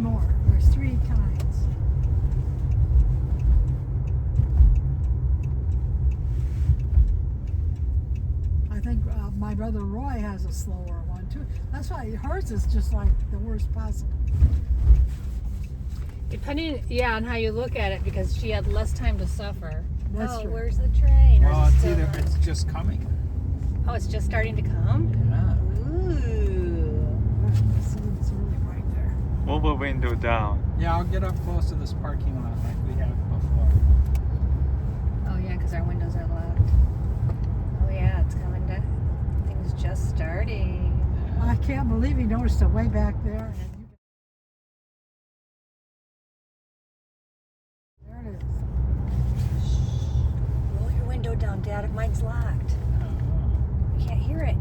more. There's three kinds. I think my brother Roy has a slower one too. That's why hers is just like the worst possible. Depending, on how you look at it, because she had less time to suffer. That's true. Where's the train? Or Well, is it it's still either not? it's just coming. Oh, it's just starting to come? Yeah. Ooh. The sun's really right there. Move the window down. Yeah, I'll get up close to this parking lot like we have before. Oh, yeah, because our windows are locked. Oh, yeah, it's coming down. Things just starting. I can't believe you noticed it way back there. There it is. Roll your window down, Dad. Mine's locked. Oh. I can't hear it.